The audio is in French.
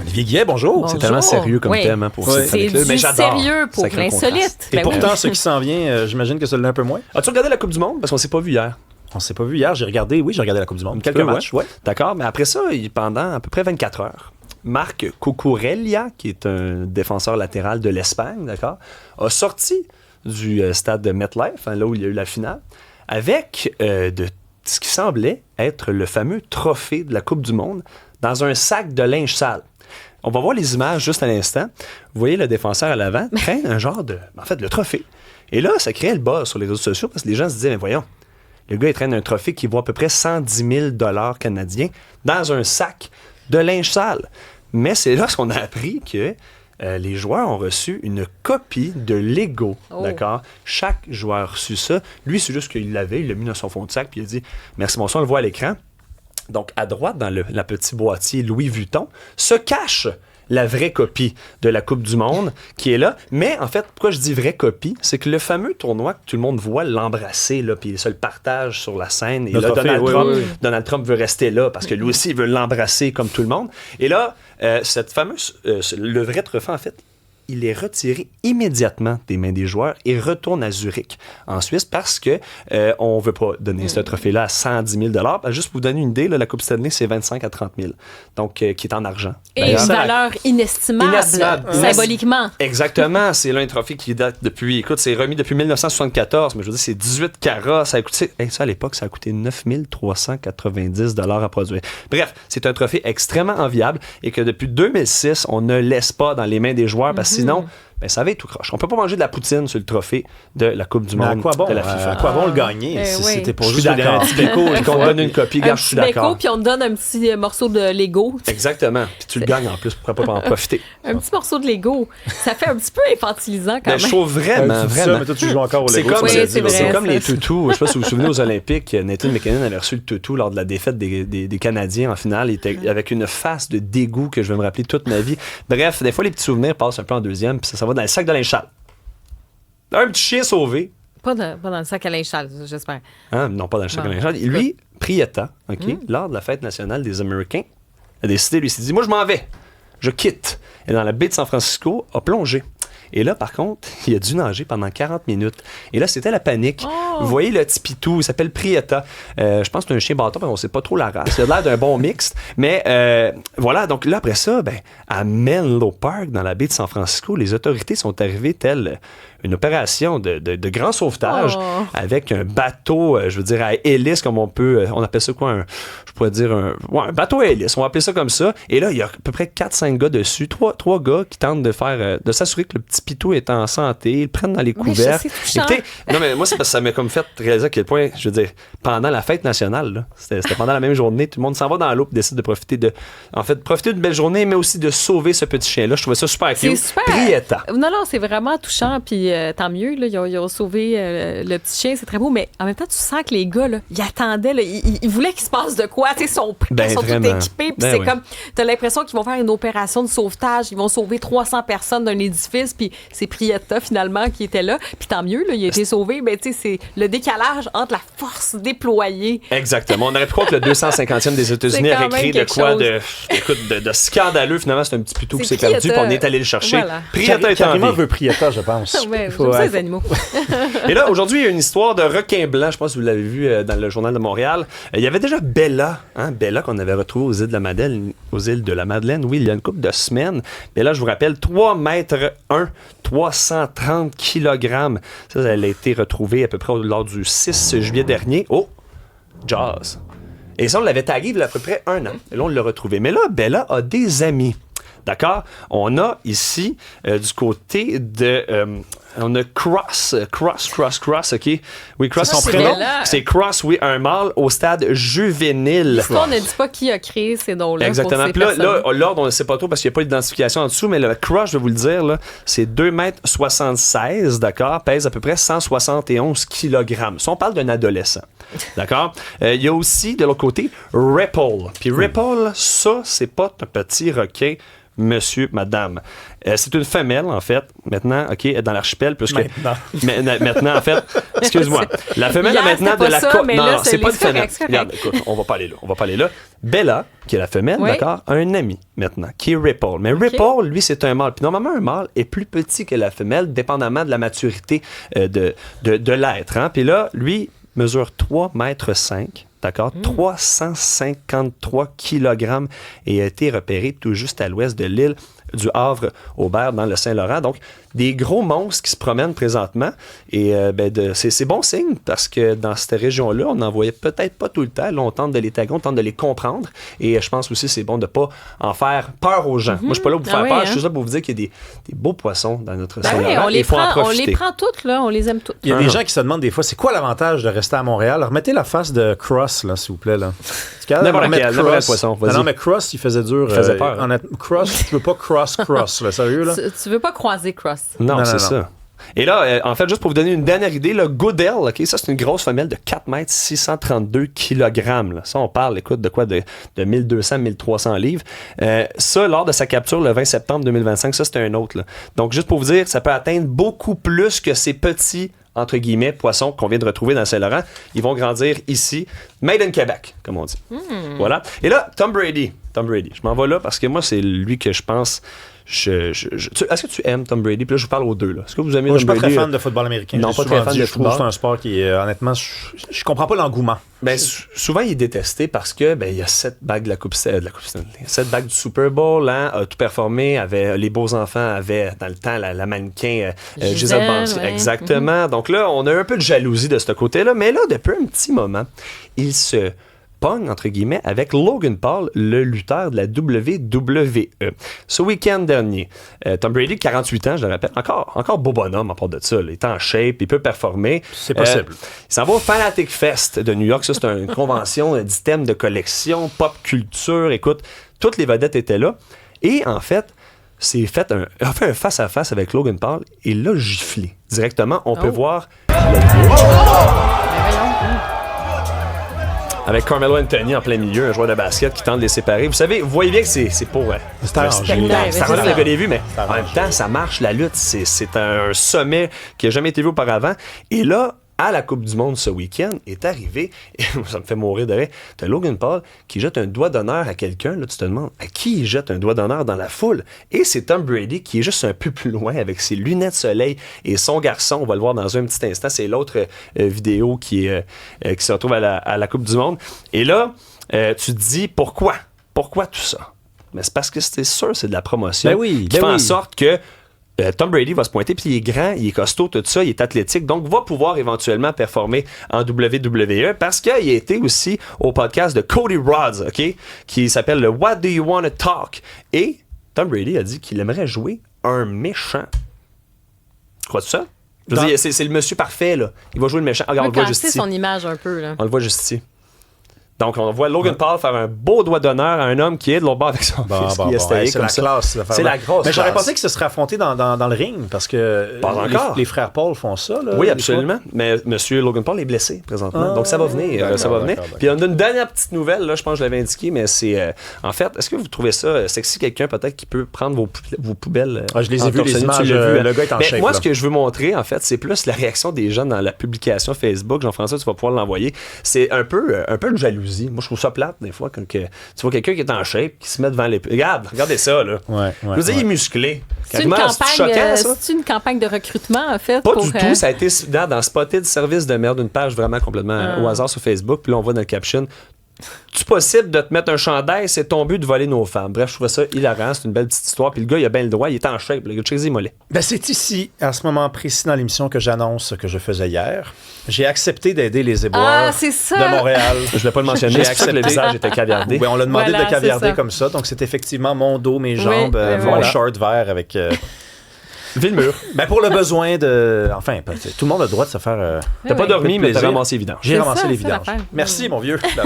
Olivier Guillet, bonjour. C'est tellement sérieux comme thème pour cette chronique-là. Mais j'adore. Sérieux pour l'insolite. Et pourtant, ce qui s'en vient, j'imagine que ça l'est un peu moins. As-tu regardé la Coupe du Monde? Parce qu'on s'est pas vu hier. On s'est pas vu hier. J'ai regardé la Coupe du Monde. Quelques matchs, ouais. D'accord, mais après ça, pendant à peu près 24 heures, Marc Cucurella, qui est un défenseur latéral de l'Espagne, d'accord, a sorti du stade de MetLife, là où il y a eu la finale, avec de ce qui semblait être le fameux trophée de la Coupe du Monde dans un sac de linge sale. On va voir les images juste à l'instant. Vous voyez le défenseur à l'avant traîne un genre de... En fait, le trophée. Et là, ça créait le buzz sur les réseaux sociaux parce que les gens se disaient, mais voyons, le gars, il traîne un trophée qui vaut à peu près 110 000 $ canadiens dans un sac de linge sale. Mais c'est là qu'on a appris que les joueurs ont reçu une copie de Lego, d'accord? Chaque joueur a reçu ça. Lui, c'est juste qu'il l'avait, il l'a mis dans son fond de sac, puis il a dit « Merci, bonsoir, on le voit à l'écran. » Donc, à droite, dans le petit boîtier Louis Vuitton, se cache la vraie copie de la Coupe du Monde qui est là. Mais en fait, pourquoi je dis vraie copie, c'est que le fameux tournoi que tout le monde voit l'embrasser, là, puis il se le partage sur la scène. Et là, Donald Trump veut rester là parce que lui aussi, il veut l'embrasser comme tout le monde. Et là, cette fameuse... le vrai trophée, en fait, il est retiré immédiatement des mains des joueurs et retourne à Zurich, en Suisse, parce que on veut pas donner ce trophée-là à 110 000 $. Juste pour vous donner une idée, là, la Coupe Stanley, c'est 25 à 30 000 donc qui est en argent. Et une valeur inestimable, symboliquement. Exactement. C'est l'un des trophées qui date depuis... Écoute, c'est remis depuis 1974, mais je veux dire, c'est 18 carats. Ça a coûté... ça, à l'époque, ça a coûté 9 390 $ à produire. Bref, c'est un trophée extrêmement enviable et que depuis 2006, on ne laisse pas dans les mains des joueurs parce que sinon, ça va être tout croche. On peut pas manger de la poutine sur le trophée de la Coupe du Monde de la FIFA. À quoi bon le gagner si c'était pour juste un petit béco et qu'on donne une copie? Je suis d'accord. Puis on te donne un petit morceau de Lego. Exactement. Puis tu le gagnes en plus. Pourquoi pas en profiter? Un petit morceau de Lego. Ça fait un petit peu infantilisant quand même. Je trouve vraiment. Mais toi, tu joues encore au Lego. C'est comme les toutous. Je sais pas si vous vous souvenez aux Olympiques, Nathan McKinnon avait reçu le toutou lors de la défaite des Canadiens en finale. Il était avec une face de dégoût que je vais me rappeler toute ma vie. Bref, des fois, les petits souvenirs passent un peu en deuxième, puis ça va dans le sac de linge sale. Un petit chien sauvé. Pas dans le sac à linge sale, j'espère. Non, pas dans le sac à linge sale. Lui, Prieta, lors de la fête nationale des Américains, a décidé, lui, s'est dit, moi, je m'en vais. Je quitte. Et dans la baie de San Francisco, a plongé. Et là, par contre, il a dû nager pendant 40 minutes. Et là, c'était la panique. Vous voyez le petit pitou, il s'appelle Prieta. Je pense que c'est un chien bâton, mais on ne sait pas trop la race. Il a l'air d'un bon mixte. Mais voilà, donc là, après ça, à Menlo Park, dans la baie de San Francisco, les autorités sont arrivées telles une opération de grand sauvetage avec un bateau, je veux dire, à hélice, comme on appelle ça quoi, un bateau à hélice, on va appeler ça comme ça. Et là, il y a à peu près 4-5 gars dessus, trois gars qui tentent de s'assurer que le petit pitou est en santé, ils le prennent dans les couverts. Écoutez, non, mais moi, c'est parce que ça m'a comme fait réaliser à quel point, je veux dire, pendant la fête nationale, là, c'était pendant la même journée, tout le monde s'en va dans l'eau et décide de profiter d'une belle journée, mais aussi de sauver ce petit chien-là. Je trouvais ça super cute. C'est super. Prieta. Non, c'est vraiment touchant, puis tant mieux, là, ils ont sauvé le petit chien, c'est très beau, mais en même temps, tu sens que les gars, là, ils attendaient, là, ils voulaient qu'il se passe de quoi, tu sais, ils sont prêts, ils sont tous équipés, puis c'est comme, t'as l'impression qu'ils vont faire une opération de sauvetage, ils vont sauver 300 personnes d'un édifice, puis c'est Prieta, finalement, qui était là, puis tant mieux, là, il a été sauvé, mais tu sais, c'est le décalage entre la force déployée. Exactement. On aurait pu croire que le 250e des États-Unis aurait créé de quoi de scandaleux, finalement, c'est un petit pitou qui s'est perdu, puis on est allé le chercher. Voilà. Prieta est en vie. veut Prieta, je pense. Les animaux. Et là, aujourd'hui, il y a une histoire de requin blanc. Je sais pas si vous l'avez vu dans le Journal de Montréal. Il y avait déjà Bella, Bella qu'on avait retrouvée aux îles de la Madeleine. Oui, il y a une couple de semaines. Bella, je vous rappelle, 3 mètres 1, 330 kilogrammes. Ça, elle a été retrouvée à peu près lors du 6 juillet dernier. Oh, Jaws. Et ça, on l'avait tagué il y a à peu près 1 an. Et là, on l'a retrouvée. Mais là, Bella a des amis. D'accord? On a ici, du côté de... on a Cross, OK? Oui, Cross, son prénom, c'est Cross, oui, un mâle au stade juvénile. On ne dit pas qui a créé ces noms-là. Exactement. Puis là, l'ordre, on ne sait pas trop parce qu'il n'y a pas d'identification en dessous, mais le Cross, je vais vous le dire, là, c'est 2,76 m, d'accord? Pèse à peu près 171 kg. Ça, on parle d'un adolescent. D'accord? Il y a aussi, de l'autre côté, Ripple. Puis Ripple, ça, c'est pas un petit requin monsieur, madame. C'est une femelle, en fait. Maintenant, OK, elle est dans l'archipel. Maintenant, en fait, excuse-moi. La femelle, maintenant, de la côte. Non, c'est pas une femelle. Regarde, écoute, on va pas aller là. Bella, qui est la femelle, d'accord, a un ami maintenant, qui est Ripple. Mais Ripple, lui, c'est un mâle. Puis normalement, un mâle est plus petit que la femelle, dépendamment de la maturité de l'être. Hein? Puis là, lui, mesure 3,5 mètres, d'accord? 353 kg et a été repéré tout juste à l'ouest de l'île du Havre-Aubert dans le Saint-Laurent. Donc, des gros monstres qui se promènent présentement. Et c'est bon signe parce que dans cette région-là, on n'en voyait peut-être pas tout le temps. Là, on tente de les taguer, on tente de les comprendre. Et je pense aussi que c'est bon de ne pas en faire peur aux gens. Moi, je ne suis pas là pour vous faire peur. Je suis là pour vous dire qu'il y a des beaux poissons dans notre Saint-Laurent. Oui, on les prend toutes, là. On les aime toutes. Il y a des gens qui se demandent des fois, c'est quoi l'avantage de rester à Montréal? Remettez la face de Cross, là, s'il vous plaît. Là. N'importe quel poisson. Non, mais Cross, il faisait dur. Il faisait peur. Cross, tu veux pas cross, là, sérieux, là? Tu veux pas croiser Cross. Non, c'est ça. Et là, en fait, juste pour vous donner une dernière idée, le Goodell, OK, ça, c'est une grosse femelle de 4 mètres, 632 kg. Là. Ça, on parle, écoute, de quoi? De 1200, 1300 livres. Ça, lors de sa capture le 20 septembre 2025, ça, c'était un autre. Là. Donc, juste pour vous dire, ça peut atteindre beaucoup plus que ces petits, entre guillemets, poissons qu'on vient de retrouver dans le Saint-Laurent. Ils vont grandir ici. Made in Québec, comme on dit. Voilà. Et là, Tom Brady. Je m'en vais là parce que moi, c'est lui que je pense... Est-ce que tu aimes Tom Brady? Puis là, je vous parle aux deux. Là. Est-ce que vous aimez Tom Brady? Je suis pas très fan de football américain. Non, pas très fan de football. Je trouve que c'est un sport qui est, honnêtement, je comprends pas l'engouement. Ben, souvent, il est détesté parce que il y a 7 bagues de la Coupe Stanley, 7 bagues du Super Bowl, hein, a tout performé, les beaux-enfants avaient, dans le temps, la mannequin Gisele Bündchen. Ouais. Exactement. Donc là, on a un peu de jalousie de ce côté-là. Mais là, depuis un petit moment, il se pogne, entre guillemets, avec Logan Paul, le lutteur de la WWE. Ce week-end dernier, Tom Brady, 48 ans, je le rappelle, encore beau bonhomme à part de ça. Là. Il est en shape, il peut performer. C'est possible. Il s'en va au Fanatic Fest de New York. Ça, c'est une convention d'items de collection, pop culture. Écoute, toutes les vedettes étaient là. Et en fait, il a fait un face-à-face avec Logan Paul et l'a giflé. Directement, on peut voir... Avec Carmelo Anthony en plein milieu, un joueur de basket qui tente de les séparer. Vous savez, vous voyez bien que c'est pour... c'est un spectacle. Ça relève le gars des vues, mais en même temps, ça marche, la lutte. C'est un sommet qui n'a jamais été vu auparavant. Et là, à la Coupe du Monde ce week-end, est arrivé, et ça me fait mourir de rire, t'as Logan Paul qui jette un doigt d'honneur à quelqu'un, là tu te demandes à qui il jette un doigt d'honneur dans la foule, et c'est Tom Brady qui est juste un peu plus loin avec ses lunettes soleil et son garçon, on va le voir dans un petit instant, c'est l'autre vidéo qui se retrouve à la Coupe du Monde, et là, tu te dis pourquoi tout ça? Mais c'est parce que c'est sûr, c'est de la promotion qui fait en sorte que Tom Brady va se pointer, puis il est grand, il est costaud, tout ça, il est athlétique, donc va pouvoir éventuellement performer en WWE parce qu'il a été aussi au podcast de Cody Rhodes, OK, qui s'appelle le What Do You Want to Talk? Et Tom Brady a dit qu'il aimerait jouer un méchant. Crois-tu ça? Je veux dire, c'est le monsieur parfait, là. Il va jouer le méchant. Regarde, on le voit juste ici. C'est son image un peu, là. On le voit juste ici. Donc, on voit Logan Paul faire un beau doigt d'honneur à un homme qui est de l'autre bord avec son fils qui est c'est comme la ça. Classe. C'est la grosse Mais j'aurais classe. pensé que ce serait affronté dans le ring parce que les frères Paul font ça. Là, oui, absolument. Mais M. Logan Paul est blessé présentement. Donc, ça va venir. Ça va venir. Puis, on a une dernière petite nouvelle. Là, je pense que je l'avais indiqué, mais c'est... en fait, est-ce que vous trouvez ça sexy, quelqu'un peut-être qui peut prendre vos poubelles? Je les ai vues, les images. Le gars est en shape. Moi, ce que je veux montrer, en fait, c'est plus la réaction des gens dans la publication Facebook. Jean-François, tu vas pouvoir l'envoyer. C'est un peu de jalousie. Moi, je trouve ça plate, des fois, quand tu vois quelqu'un qui est en shape, qui se met devant les... Regardez ça, là. Je veux dire, il est musclé. C'est une campagne de recrutement, en fait? Pas du tout. Ça a été dans Spotted Service de merde, une page vraiment complètement au hasard sur Facebook. Puis là, on voit dans le caption... C'est possible de te mettre un chandail, c'est ton but de voler nos femmes. Bref, je trouvais ça hilarant, c'est une belle petite histoire. Puis le gars, il a bien le droit, il est en shape, le gars de chez Mollet. Ben, c'est ici, à ce moment précis dans l'émission, que j'annonce ce que je faisais hier. J'ai accepté d'aider les éboueurs de Montréal. Je ne voulais pas le mentionner, c'est sûr que le visage était caviardé. Oui, on l'a demandé de caviarder comme ça. Donc, c'est effectivement mon dos, mes jambes, mon short vert avec... Villemur. Ben pour le besoin de... Enfin, tout le monde a le droit de se faire... T'as pas dormi, mais t'as ramassé les vidanges. J'ai ramassé les vidanges. Merci, mon vieux. Bye-bye.